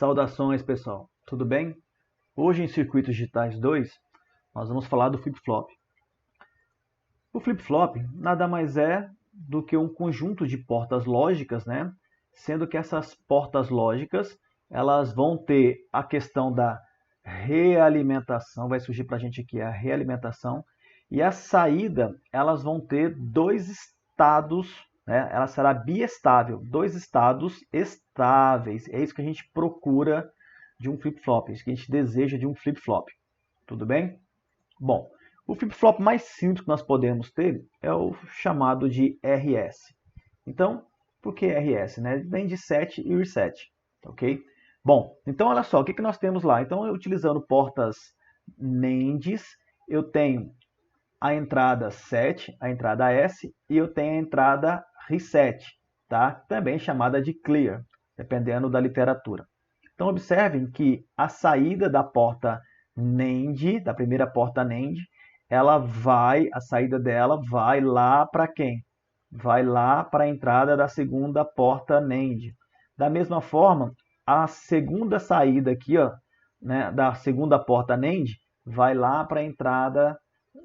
Saudações, pessoal. Tudo bem? Hoje em Circuitos Digitais 2, nós vamos falar do flip-flop. O flip-flop nada mais é do que um conjunto de portas lógicas, né? Sendo que essas portas lógicas, elas vão ter a questão da realimentação, vai surgir para a gente aqui a realimentação, e a saída, elas vão ter dois estados, né? Ela será biestável, dois estados estáveis. É isso que a gente procura de um flip-flop, é isso que a gente deseja de um flip-flop. Tudo bem? Bom, o flip-flop mais simples que nós podemos ter é o chamado de RS. Então, por que RS? Né? Vem de set e reset, ok? Bom, então olha só, o que nós temos lá? Então, utilizando portas NANDs, eu tenho a entrada set, a entrada S, e eu tenho a entrada reset, tá? Também chamada de clear, dependendo da literatura. Então, observem que a saída da porta NAND, da primeira porta NAND, a saída dela vai lá para quem? Vai lá para a entrada da segunda porta NAND. Da mesma forma, a segunda saída aqui, ó, né, da segunda porta NAND, vai lá para a entrada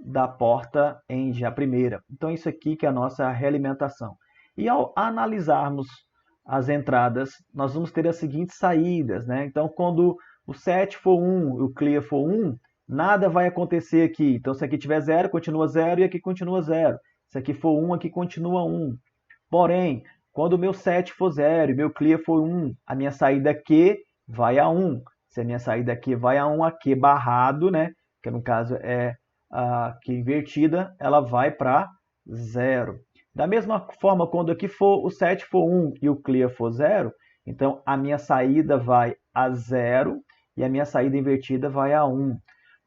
da porta AND, a primeira. Então, isso aqui que é a nossa realimentação. E ao analisarmos as entradas, nós vamos ter as seguintes saídas, né? Então, quando o set for 1 e o clear for 1, nada vai acontecer aqui. Então, se aqui tiver 0, continua 0 e aqui continua 0. Se aqui for 1, aqui continua 1. Porém, quando o meu set for 0 e meu clear for 1, a minha saída Q vai a 1. Se a minha saída Q vai a 1, a Q barrado, né? Que no caso é a Q invertida, ela vai para 0. Da mesma forma, quando aqui for o set for 1 e o clear for 0, então a minha saída vai a 0 e a minha saída invertida vai a 1.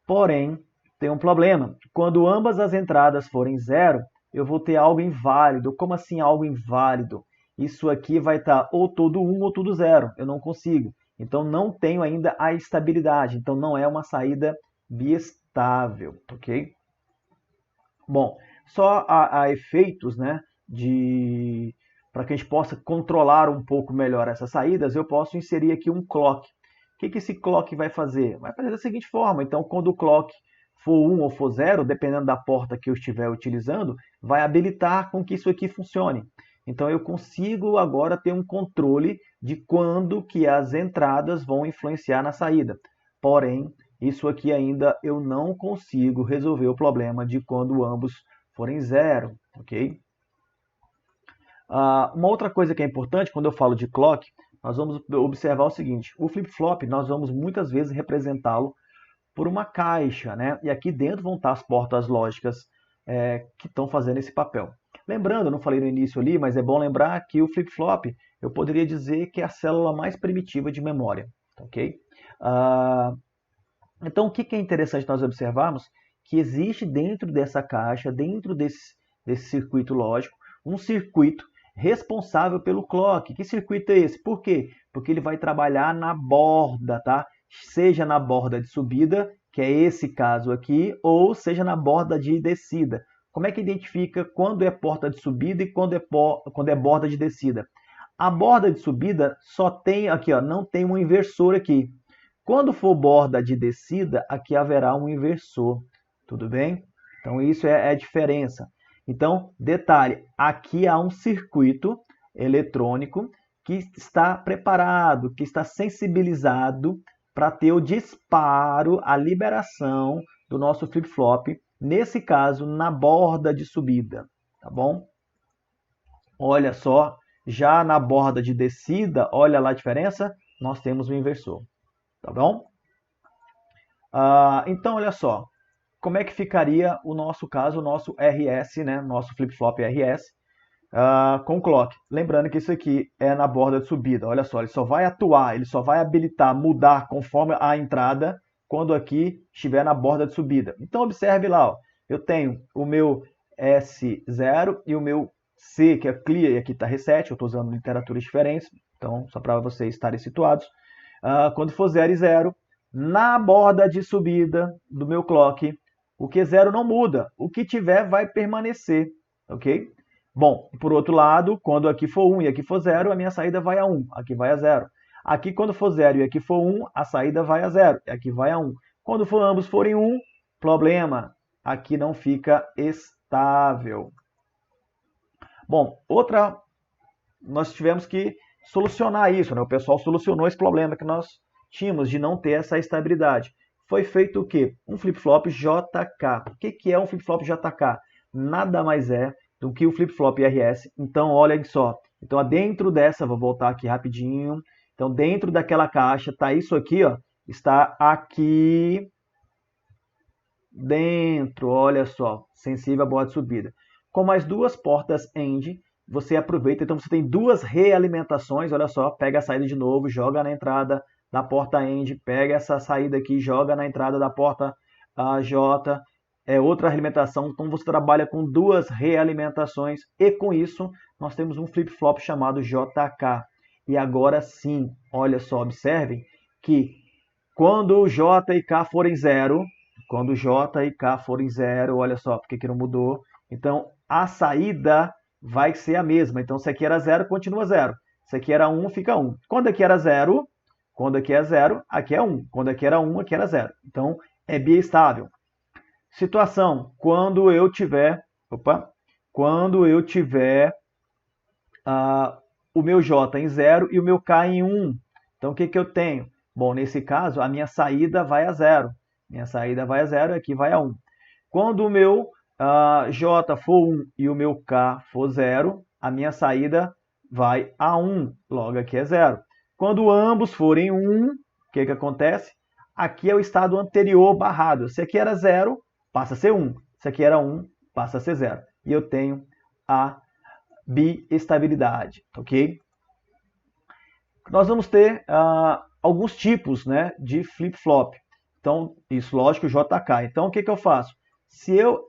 Porém, tem um problema. Quando ambas as entradas forem 0, eu vou ter algo inválido. Como assim algo inválido? Isso aqui vai estar ou todo 1 ou tudo 0. Eu não consigo. Então, não tenho ainda a estabilidade. Então, não é uma saída biestável, ok? Bom, só a efeitos, né, para que a gente possa controlar um pouco melhor essas saídas, eu posso inserir aqui um clock. O que esse clock vai fazer? Vai fazer da seguinte forma, então quando o clock for 1 ou for 0, dependendo da porta que eu estiver utilizando, vai habilitar com que isso aqui funcione. Então eu consigo agora ter um controle de quando que as entradas vão influenciar na saída. Porém, isso aqui ainda eu não consigo resolver o problema de quando ambos forem 0, ok? Uma outra coisa que é importante, quando eu falo de clock, nós vamos observar o seguinte, o flip-flop nós vamos muitas vezes representá-lo por uma caixa, né? E aqui dentro vão estar as portas lógicas que estão fazendo esse papel. Lembrando, eu não falei no início ali, mas é bom lembrar que o flip-flop, eu poderia dizer que é a célula mais primitiva de memória, ok? Então, o que é interessante nós observarmos? Que existe dentro dessa caixa, dentro desse circuito lógico, um circuito responsável pelo clock. Que circuito é esse? Por quê? Porque ele vai trabalhar na borda, tá? Seja na borda de subida, que é esse caso aqui, ou seja na borda de descida. Como é que identifica quando é porta de subida e quando é borda de descida? A borda de subida só tem aqui, ó, não tem um inversor aqui. Quando for borda de descida, aqui haverá um inversor. Tudo bem? Então, isso é a diferença. Então, detalhe, aqui há um circuito eletrônico que está preparado, que está sensibilizado para ter o disparo, a liberação do nosso flip-flop, nesse caso, na borda de subida, tá bom? Olha só, já na borda de descida, olha lá a diferença, nós temos um inversor, tá bom? Então, olha só, como é que ficaria o nosso caso, o nosso RS, né? Nosso flip-flop RS, com clock. Lembrando que isso aqui é na borda de subida. Olha só, ele só vai atuar, ele só vai habilitar, mudar conforme a entrada, quando aqui estiver na borda de subida. Então, observe lá, ó, eu tenho o meu S0 e o meu C, que é clear, e aqui está reset, eu estou usando literaturas diferentes, então, só para vocês estarem situados. Quando for 0 e 0, na borda de subida do meu clock, o Q0 não muda, o que tiver vai permanecer, ok? Bom, por outro lado, quando aqui for 1 e aqui for 0, a minha saída vai a 1, aqui vai a 0. Aqui, quando for 0 e aqui for 1, a saída vai a 0, e aqui vai a 1. Quando ambos forem 1, problema, aqui não fica estável. Bom, nós tivemos que solucionar isso, né? O pessoal solucionou esse problema que nós tínhamos de não ter essa estabilidade. Foi feito o quê? Um flip-flop JK. O que é um flip-flop JK? Nada mais é do que o flip-flop RS. Então, olhem só. Então, dentro dessa, vou voltar aqui rapidinho. Então, dentro daquela caixa, está isso aqui, ó. Está aqui dentro, olha só, sensível à borda de subida. Com mais duas portas AND, você aproveita, então você tem duas realimentações, olha só, pega a saída de novo, joga na entrada da porta AND, pega essa saída aqui, joga na entrada da porta J, é outra realimentação, então você trabalha com duas realimentações, e com isso nós temos um flip-flop chamado JK. E agora sim, olha só, observem que quando J e K forem 0, quando J e K forem 0, olha só, porque aqui não mudou. Então, a saída vai ser a mesma. Então, se aqui era 0, continua 0. Se aqui era 1, fica 1. Quando aqui era 0, quando aqui é 0, aqui é 1. Quando aqui era 1, aqui era 0. Então, é biestável. Situação, quando eu tiver o meu J em 0 e o meu K em 1. Então, o que eu tenho? Bom, nesse caso, a minha saída vai a 0. Minha saída vai a 0 e aqui vai a 1. Quando o meu J for 1 e o meu K for 0, a minha saída vai a 1. Logo, aqui é 0. Quando ambos forem 1, o que acontece? Aqui é o estado anterior barrado. Se aqui era 0, passa a ser 1. Se aqui era 1, passa a ser 0. E eu tenho a biestabilidade, ok? Nós vamos ter alguns tipos, né, de flip-flop. Então, isso, lógico, JK. Então, o que eu faço? Se eu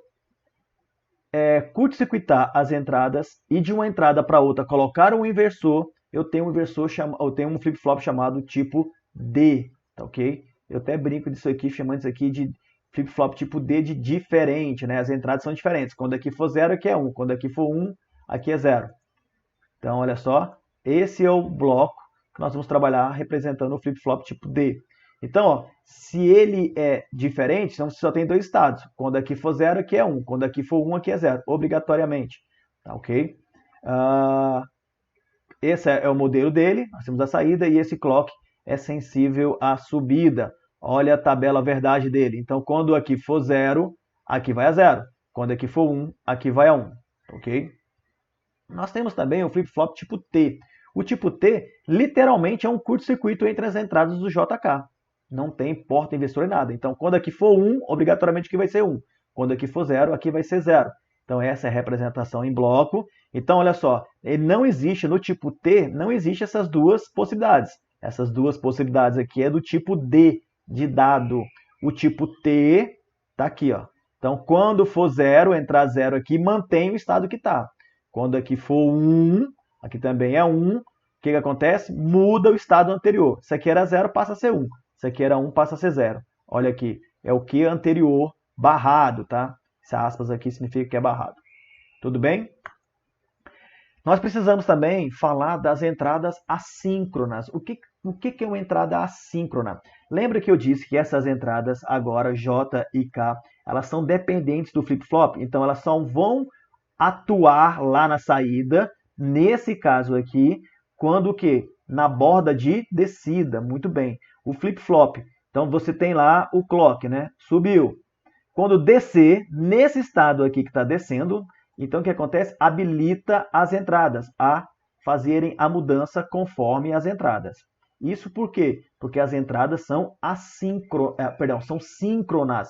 curto-circuitar as entradas e de uma entrada para outra colocar um inversor, eu tenho um flip-flop chamado tipo D, tá ok? Eu até brinco disso aqui, chamando isso aqui de flip-flop tipo D de diferente, né? As entradas são diferentes. Quando aqui for 0, aqui é 1. Quando aqui for 1, aqui é 0. Então, olha só, esse é o bloco que nós vamos trabalhar representando o flip-flop tipo D. Então, ó, se ele é diferente, então você só tem dois estados. Quando aqui for 0, aqui é 1. Quando aqui for 1, aqui é 0, obrigatoriamente. Tá ok? Esse é o modelo dele, nós temos a saída, e esse clock é sensível à subida. Olha a tabela verdade dele. Então, quando aqui for 0, aqui vai a 0. Quando aqui for 1, aqui vai a 1. Ok? Nós temos também o flip-flop tipo T. O tipo T, literalmente, é um curto-circuito entre as entradas do JK. Não tem porta inversora em nada. Então, quando aqui for 1, obrigatoriamente aqui vai ser 1. Quando aqui for 0, aqui vai ser 0. Então, essa é a representação em bloco. Então, olha só, ele não existe, no tipo T, não existe essas duas possibilidades. Essas duas possibilidades aqui é do tipo D, de dado. O tipo T está aqui, ó. Então, quando for 0, entrar 0 aqui, mantém o estado que está. Quando aqui for 1, aqui também é 1, o que acontece? Muda o estado anterior. Se aqui era 0, passa a ser 1. Se aqui era 1, passa a ser 0. Olha aqui, é o que anterior barrado, tá? Esse aspas aqui significa que é barrado. Tudo bem? Nós precisamos também falar das entradas assíncronas. O que é uma entrada assíncrona? Lembra que eu disse que essas entradas agora, J e K, elas são dependentes do flip-flop? Então, elas só vão atuar lá na saída, nesse caso aqui, quando o quê? Na borda de descida. Muito bem. O flip-flop. Então, você tem lá o clock, né? Subiu. Quando descer, nesse estado aqui que está descendo, então o que acontece? Habilita as entradas a fazerem a mudança conforme as entradas. Isso por quê? Porque as entradas são são síncronas.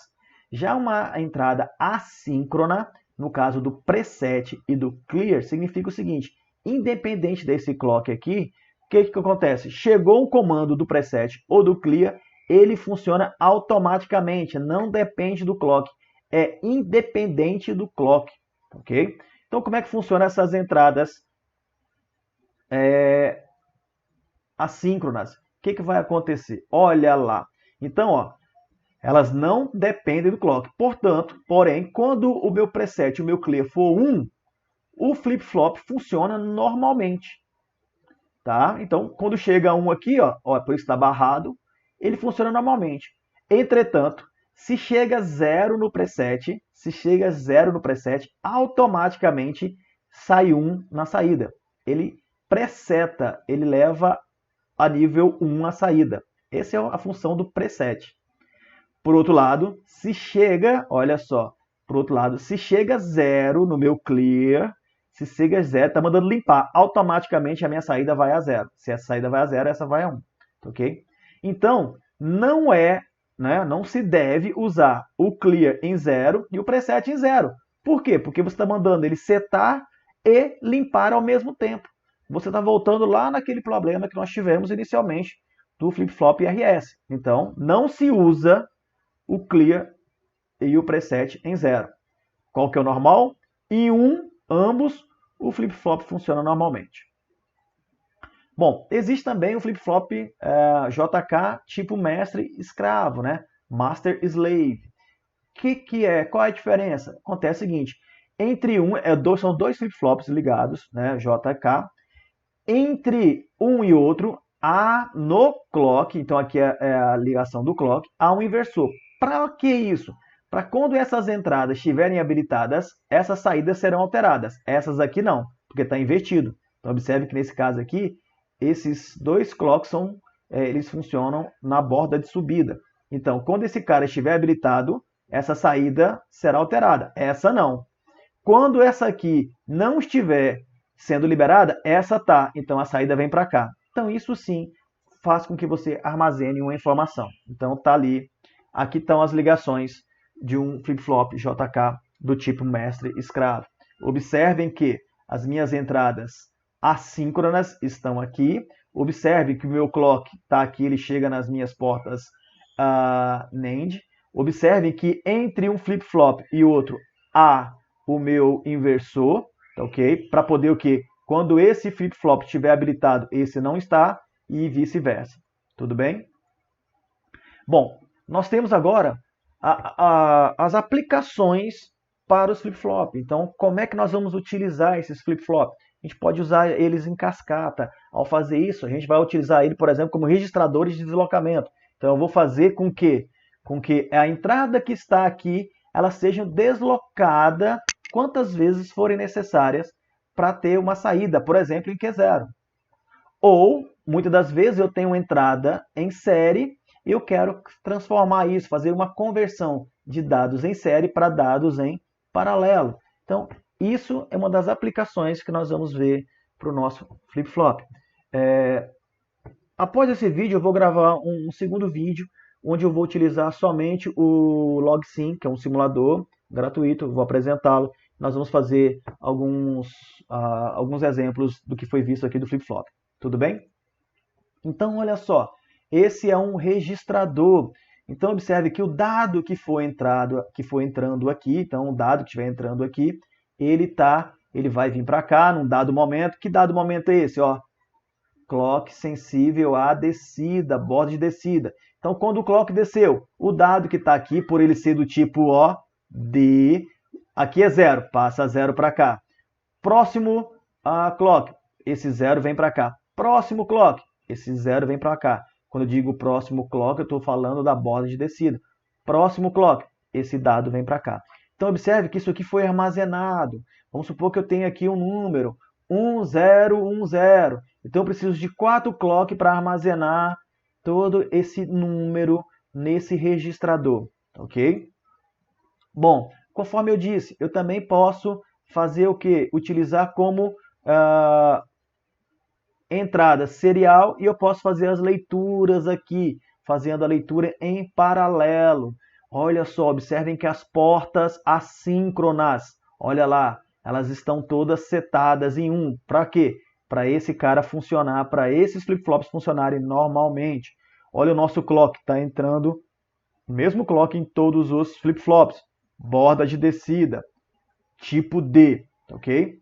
Já uma entrada assíncrona, no caso do preset e do clear, significa o seguinte: independente desse clock aqui, o que acontece? Chegou um comando do preset ou do clear, ele funciona automaticamente, não depende do clock, é independente do clock, ok? Então, como é que funcionam essas entradas assíncronas? O que vai acontecer? Olha lá. Então, ó, elas não dependem do clock. Portanto, porém, quando o meu preset e o meu clear for 1, o flip-flop funciona normalmente. tá? Então, quando chega um aqui, ó, por isso está barrado, ele funciona normalmente. Entretanto, se chega 0 no preset, automaticamente sai 1 na saída. Ele preseta, ele leva a nível 1 a saída. Essa é a função do preset. Por outro lado, se chega, olha só, por outro lado, se chega 0 no meu clear, se chega 0, está mandando limpar, automaticamente a minha saída vai a 0. Se essa saída vai a 0, essa vai a 1, ok? Então, não se deve usar o clear em 0 e o preset em 0. Por quê? Porque você está mandando ele setar e limpar ao mesmo tempo. Você está voltando lá naquele problema que nós tivemos inicialmente do flip-flop RS. Então, não se usa o clear e o preset em 0. Qual que é o normal? Em 1, ambos, o flip-flop funciona normalmente. Bom, existe também o flip-flop JK tipo mestre-escravo, né? Master-slave. Que é? Qual é a diferença? Acontece o seguinte, são dois flip-flops ligados, né? JK. Entre um e outro, há no clock, então aqui é a ligação do clock, há um inversor. Para que isso? Para quando essas entradas estiverem habilitadas, essas saídas serão alteradas. Essas aqui não, porque está invertido. Então observe que nesse caso aqui, esses dois clocks eles funcionam na borda de subida. Então, quando esse cara estiver habilitado, essa saída será alterada. Essa não. Quando essa aqui não estiver sendo liberada, essa tá. Então a saída vem para cá. Então isso sim faz com que você armazene uma informação. Então tá ali. Aqui estão as ligações de um flip-flop JK do tipo mestre-escravo. Observem que as minhas entradas assíncronas estão aqui. Observe que o meu clock está aqui, ele chega nas minhas portas NAND. Observe que entre um flip-flop e outro há o meu inversor, ok? Para poder o quê? Quando esse flip-flop estiver habilitado, esse não está, e vice-versa. Tudo bem? Bom, nós temos agora as aplicações para os flip-flop. Então, como é que nós vamos utilizar esses flip-flop? A gente pode usar eles em cascata. Ao fazer isso, a gente vai utilizar ele, por exemplo, como registradores de deslocamento. Então, eu vou fazer com que a entrada que está aqui, ela seja deslocada quantas vezes forem necessárias para ter uma saída, por exemplo, em Q0. Ou, muitas das vezes, eu tenho uma entrada em série e eu quero transformar isso, fazer uma conversão de dados em série para dados em paralelo. Então, isso é uma das aplicações que nós vamos ver para o nosso flip-flop. Após esse vídeo, eu vou gravar um segundo vídeo, onde eu vou utilizar somente o LogSim, que é um simulador gratuito, eu vou apresentá-lo. Nós vamos fazer alguns exemplos do que foi visto aqui do flip-flop. Tudo bem? Então, olha só, esse é um registrador. Então, observe que o dado que foi entrando aqui, então o dado que estiver entrando aqui, ele vai vir para cá num dado momento. Que dado momento é esse? Ó, clock sensível à descida, borda de descida. Então, quando o clock desceu, o dado que está aqui, por ele ser do tipo O, D, aqui é 0, passa 0 para cá. Próximo clock, esse 0 vem para cá. Próximo clock, esse 0 vem para cá. Quando eu digo próximo clock, eu estou falando da borda de descida. Próximo clock, esse dado vem para cá. Então, observe que isso aqui foi armazenado. Vamos supor que eu tenho aqui um número, 1010. Então, eu preciso de 4 clock para armazenar todo esse número nesse registrador, ok? Bom, conforme eu disse, eu também posso fazer o quê? Utilizar como entrada serial e eu posso fazer as leituras aqui, fazendo a leitura em paralelo. Olha só, observem que as portas assíncronas, olha lá, elas estão todas setadas em 1. Para quê? Para esse cara funcionar, para esses flip-flops funcionarem normalmente. Olha o nosso clock, está entrando o mesmo clock em todos os flip-flops. Borda de descida, tipo D, ok?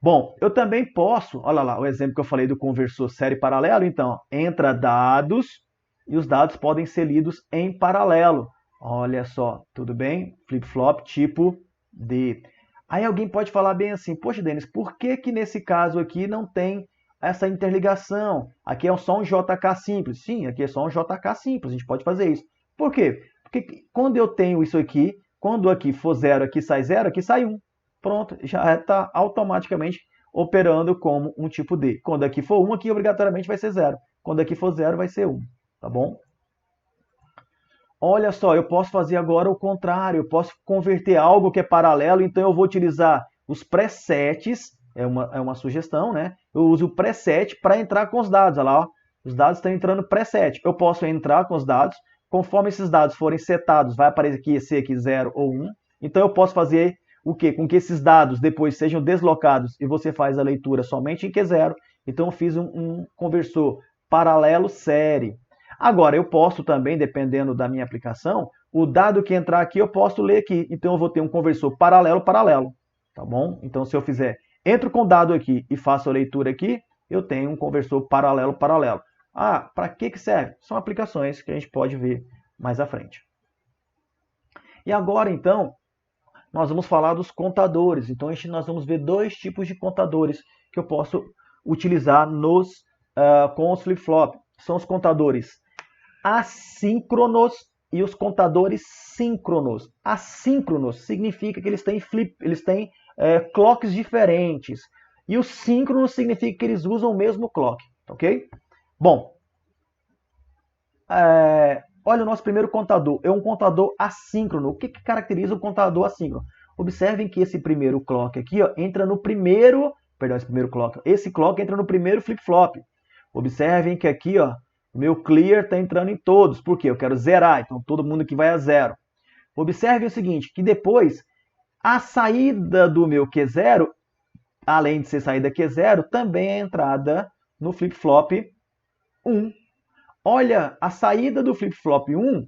Bom, eu também posso, olha lá, o exemplo que eu falei do conversor série paralelo, então, entra dados e os dados podem ser lidos em paralelo. Olha só, tudo bem? Flip-flop tipo D. Aí alguém pode falar bem assim, poxa, Denis, por que que nesse caso aqui não tem essa interligação? Aqui é só um JK simples. Sim, aqui é só um JK simples, a gente pode fazer isso. Por quê? Porque quando eu tenho isso aqui, quando aqui for 0, aqui sai 1. Pronto, já está automaticamente operando como um tipo D. Quando aqui for 1, aqui obrigatoriamente vai ser 0. Quando aqui for 0, vai ser 1, tá bom? Olha só, eu posso fazer agora o contrário, eu posso converter algo que é paralelo, então eu vou utilizar os presets, é uma sugestão, né? Eu uso o preset para entrar com os dados, olha lá, ó, os dados estão entrando preset. Eu posso entrar com os dados, conforme esses dados forem setados, vai aparecer aqui ser aqui 0 ou 1, então eu posso fazer o quê? Com que esses dados depois sejam deslocados e você faz a leitura somente em Q0, então eu fiz um conversor paralelo série. Agora, eu posso também, dependendo da minha aplicação, o dado que entrar aqui eu posso ler aqui. Então, eu vou ter um conversor paralelo, tá bom? Então, se eu fizer, entro com o dado aqui e faço a leitura aqui, eu tenho um conversor paralelo. Ah, para que serve? São aplicações que a gente pode ver mais à frente. E agora, então, nós vamos falar dos contadores. Então, nós vamos ver dois tipos de contadores que eu posso utilizar com os flip-flop. São os contadores assíncronos e os contadores síncronos. Assíncronos significa que eles têm clocks diferentes. E os síncronos significa que eles usam o mesmo clock, ok? Bom, olha o nosso primeiro contador. É um contador assíncrono. O que caracteriza o contador assíncrono? Observem que esse primeiro clock aqui, ó, entra no primeiro... Perdão, esse clock entra no primeiro flip-flop. Observem que aqui, ó, o meu clear está entrando em todos. Por quê? Eu quero zerar, então todo mundo aqui vai a 0. Observe o seguinte, que depois a saída do meu Q0, além de ser saída Q0, também é entrada no flip-flop 1. Olha, a saída do flip-flop 1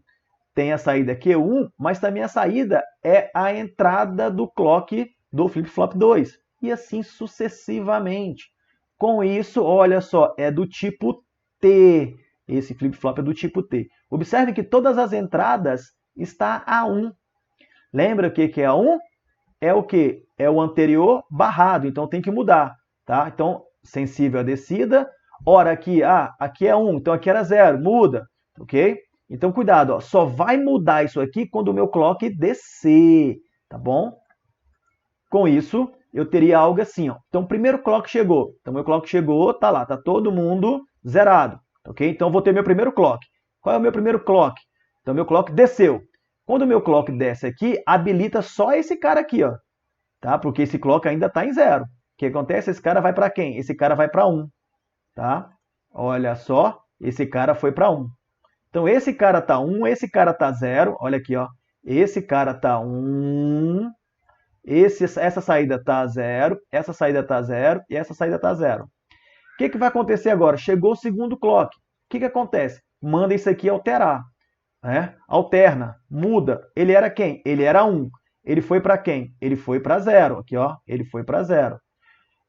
tem a saída Q1, mas também a saída é a entrada do clock do flip-flop 2. E assim sucessivamente. Com isso, olha só, é do tipo T. Esse flip-flop é do tipo T. Observe que todas as entradas está a 1. Lembra o que é a 1? É o que? É o anterior barrado, então tem que mudar. Tá? Então, sensível à descida. Ora, aqui é 1, então aqui era 0, muda. Ok? Então, cuidado, ó, só vai mudar isso aqui quando o meu clock descer. Tá bom? Com isso, eu teria algo assim, ó. Então, o primeiro clock chegou. Então, meu clock chegou, tá lá, tá todo mundo zerado, ok? Então, eu vou ter meu primeiro clock. Qual é o meu primeiro clock? Então, meu clock desceu. Quando o meu clock desce aqui, habilita só esse cara aqui, ó, tá? Porque esse clock ainda está em 0. O que acontece? Esse cara vai para quem? Esse cara vai para 1, tá? Olha só, esse cara foi para 1. Então, esse cara tá 1, esse cara tá 0. Olha aqui, ó. Esse cara tá 1... essa saída está 0, essa saída está 0 e essa saída está 0. O que vai acontecer agora? Chegou o segundo clock. O que acontece? Manda isso aqui alterar. Né? Alterna, muda. Ele era quem? Ele era 1. Ele foi para quem? Ele foi para 0. Aqui, ó. Ele foi para 0.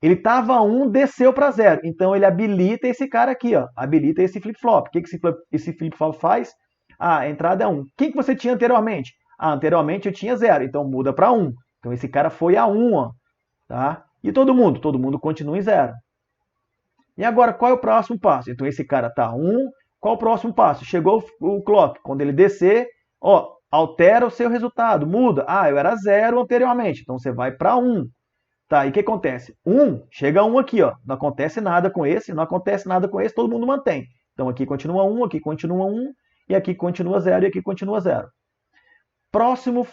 Ele estava 1, desceu para 0. Então, ele habilita esse cara aqui, ó. Habilita esse flip-flop. O que esse flip-flop faz? Ah, a entrada é 1. Quem que você tinha anteriormente? Ah, anteriormente eu tinha 0. Então, muda para 1. Então, esse cara foi a 1, ó, tá? E todo mundo? Todo mundo continua em 0. E agora, qual é o próximo passo? Então, esse cara está 1. Qual o próximo passo? Chegou o clock. Quando ele descer, ó, altera o seu resultado, muda. Ah, eu era 0 anteriormente, então você vai para 1. Tá, e o que acontece? 1, chega 1 aqui, ó. Não acontece nada com esse, não acontece nada com esse, todo mundo mantém. Então, aqui continua 1, aqui continua 1, e aqui continua 0, e aqui continua 0. Próximo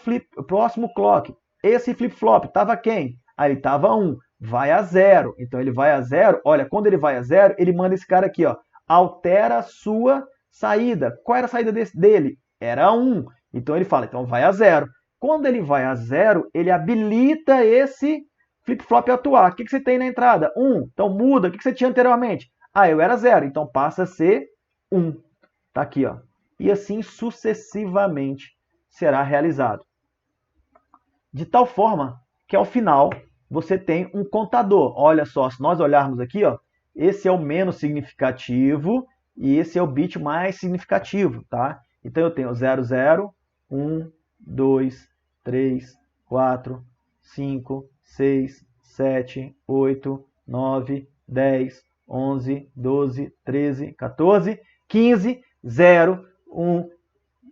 clock. Esse flip-flop estava quem? Ah, ele estava 1. Vai a 0. Então, ele vai a 0. Olha, quando ele vai a 0, ele manda esse cara aqui, ó. Altera a sua saída. Qual era a saída dele? Era 1. Então, ele fala, então vai a 0. Quando ele vai a 0, ele habilita esse flip-flop a atuar. O que você tem na entrada? 1. Então, muda. O que você tinha anteriormente? Ah, eu era 0. Então, passa a ser 1. Tá aqui, ó. E assim sucessivamente será realizado. De tal forma que, ao final, você tem um contador. Olha só, se nós olharmos aqui, ó, esse é o menos significativo e esse é o bit mais significativo, tá? Então, eu tenho 0, 0, 1, 2, 3, 4, 5, 6, 7, 8, 9, 10, 11, 12, 13, 14, 15, 0, 1.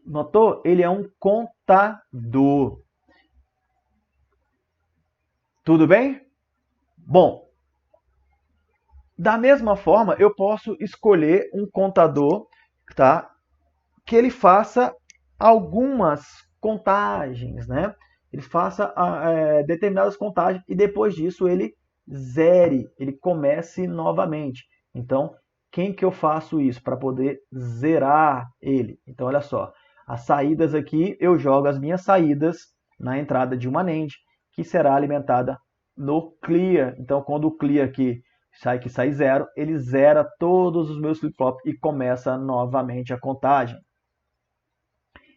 Notou? Ele é um contador. Tudo bem? Bom, da mesma forma, eu posso escolher um contador, tá, que ele faça algumas contagens, né? Ele faça determinadas contagens e depois disso ele zere, ele comece novamente. Então, quem que eu faço isso para poder zerar ele? Então, olha só, as saídas aqui, eu jogo as minhas saídas na entrada de uma NAND, que será alimentada no clear. Então, quando o clear aqui sai 0, ele zera todos os meus flip-flops e começa novamente a contagem.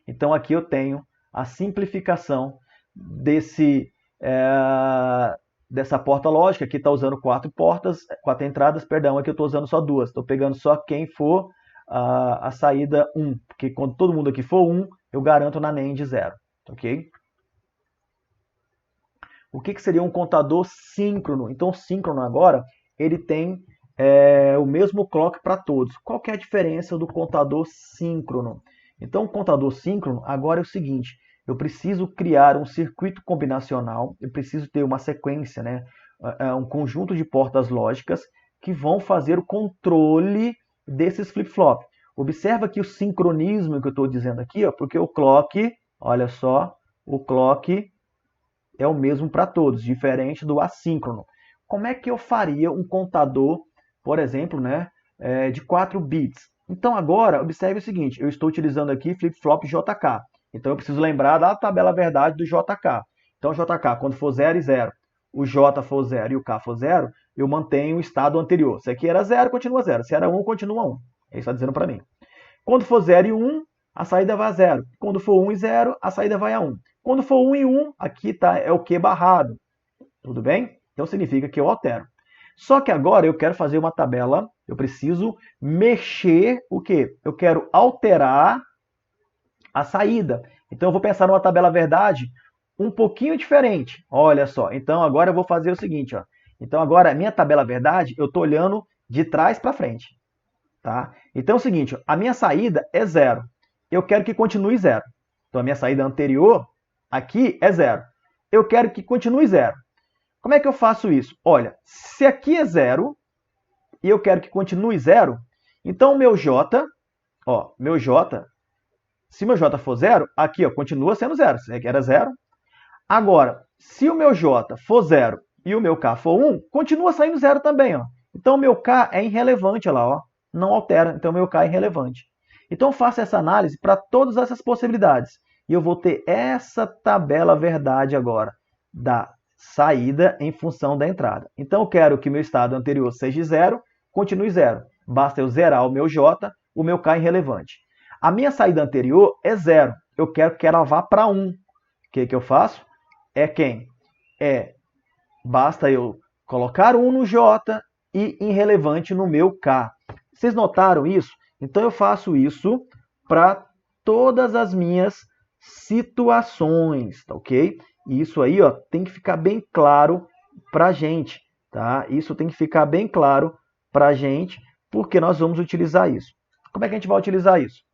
Então, aqui eu tenho a simplificação dessa porta lógica. Aqui está usando 4 entradas, perdão, aqui eu estou usando só 2. Estou pegando só quem for a saída 1, porque quando todo mundo aqui for 1, eu garanto na NAND 0, ok? O que seria um contador síncrono? Então, o síncrono agora, ele tem o mesmo clock para todos. Qual que é a diferença do contador síncrono? Então, o contador síncrono agora é o seguinte: eu preciso criar um circuito combinacional, eu preciso ter uma sequência, né? Um conjunto de portas lógicas que vão fazer o controle desses flip-flop. Observa aqui o sincronismo que eu estou dizendo aqui, ó, porque o clock, olha só, o clock é o mesmo para todos, diferente do assíncrono. Como é que eu faria um contador, por exemplo, né, de 4 bits? Então agora, observe o seguinte, eu estou utilizando aqui flip-flop JK. Então eu preciso lembrar da tabela verdade do JK. Então JK, quando for 0 e 0, o J for 0 e o K for 0, eu mantenho o estado anterior. Se aqui era 0, continua 0. Se era 1, continua 1. Ele está dizendo para mim. Quando for 0 e 1, a saída vai a 0. Quando for 1 e 0, a saída vai a 1. Quando for 1 e 1, aqui tá, é o Q barrado. Tudo bem? Então significa que eu altero. Só que agora eu quero fazer uma tabela, eu preciso mexer o quê? Eu quero alterar a saída. Então eu vou pensar numa tabela verdade um pouquinho diferente. Olha só, então agora eu vou fazer o seguinte, ó. Então agora a minha tabela verdade, eu estou olhando de trás para frente. Tá? Então é o seguinte, ó, a minha saída é 0. Eu quero que continue 0. Então a minha saída anterior aqui é 0. Eu quero que continue 0. Como é que eu faço isso? Olha, se aqui é 0 e eu quero que continue 0, então o meu J, ó, se meu J for 0, aqui ó, continua sendo 0. Se aqui era 0. Agora, se o meu J for 0 e o meu K for 1, continua saindo 0 também. Ó. Então o meu K é irrelevante, olha lá, ó, não altera, então o meu K é irrelevante. Então faça essa análise para todas essas possibilidades. E eu vou ter essa tabela verdade agora da saída em função da entrada. Então eu quero que meu estado anterior seja 0, continue 0. Basta eu zerar o meu J, o meu K é irrelevante. A minha saída anterior é 0. Eu quero que ela vá para 1. O que eu faço? Basta eu colocar 1 no J e irrelevante no meu K. Vocês notaram isso? Então eu faço isso para todas as minhas situações, tá ok? E isso aí, ó, tem que ficar bem claro para a gente, tá? Isso tem que ficar bem claro para a gente, porque nós vamos utilizar isso. Como é que a gente vai utilizar isso?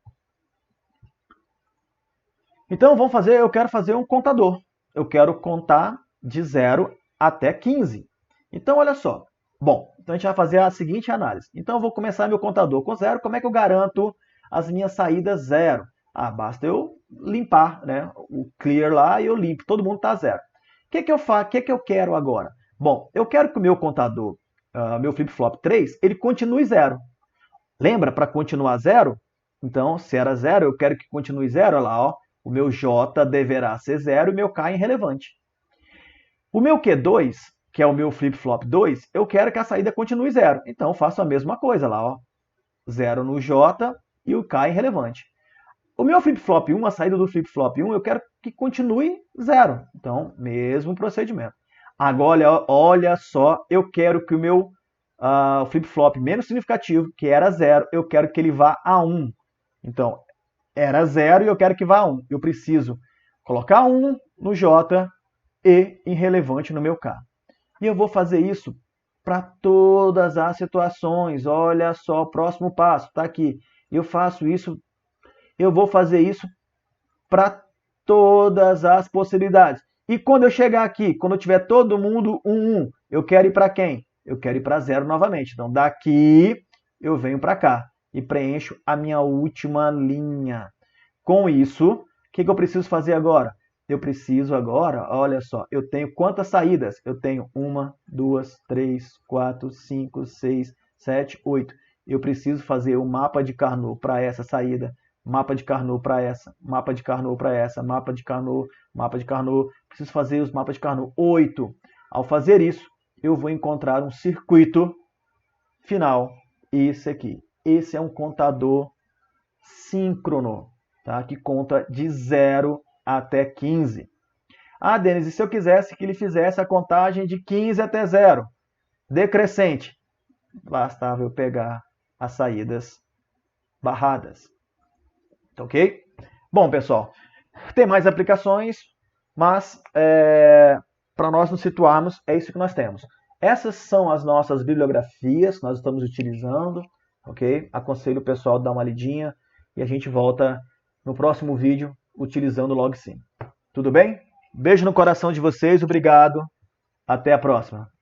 Então, eu quero fazer um contador. Eu quero contar de 0 até 15. Então, olha só. Bom, então a gente vai fazer a seguinte análise. Então, eu vou começar meu contador com 0. Como é que eu garanto as minhas saídas 0? Basta eu limpar, né, o clear lá e eu limpo. Todo mundo está 0. O que eu faço? O que eu quero agora? Bom, eu quero que o meu contador, meu flip-flop 3, ele continue 0. Lembra? Para continuar 0? Então, se era 0, eu quero que continue 0. Olha lá, ó. O meu J deverá ser 0 e o meu K é irrelevante. O meu Q2, que é o meu flip-flop 2, eu quero que a saída continue 0. Então, eu faço a mesma coisa lá, ó. 0 no J e o K é irrelevante. O meu flip-flop 1, a saída do flip-flop 1, eu quero que continue 0. Então, mesmo procedimento. Agora, olha só, eu quero que o meu flip-flop menos significativo, que era 0, eu quero que ele vá a 1. Então, era 0 e eu quero que vá a 1. Eu preciso colocar 1 no J e irrelevante no meu K. E eu vou fazer isso para todas as situações. Olha só, próximo passo, está aqui. Eu faço isso, eu vou fazer isso para todas as possibilidades. E quando eu chegar aqui, quando eu tiver todo mundo 1, eu quero ir para quem? Eu quero ir para 0 novamente. Então, daqui eu venho para cá e preencho a minha última linha. Com isso, o que eu preciso fazer agora? Eu preciso agora, olha só, eu tenho quantas saídas? Eu tenho 1, 2, 3, 4, 5, 6, 7, 8. Eu preciso fazer o mapa de Carnot para essa saída, mapa de Carnot para essa, mapa de Carnot para essa, mapa de Carnot, mapa de Carnot. Preciso fazer os mapas de Carnot 8. Ao fazer isso, eu vou encontrar um circuito final. Esse aqui. Esse é um contador síncrono, tá? Que conta de 0 até 15. Ah, Denis, e se eu quisesse que ele fizesse a contagem de 15 até 0, decrescente? Bastava eu pegar as saídas barradas. Ok? Bom, pessoal, tem mais aplicações, mas para nós nos situarmos, é isso que nós temos. Essas são as nossas bibliografias que nós estamos utilizando, ok? Aconselho o pessoal a dar uma lidinha e a gente volta no próximo vídeo utilizando o Log Sim. Tudo bem? Beijo no coração de vocês, obrigado. Até a próxima.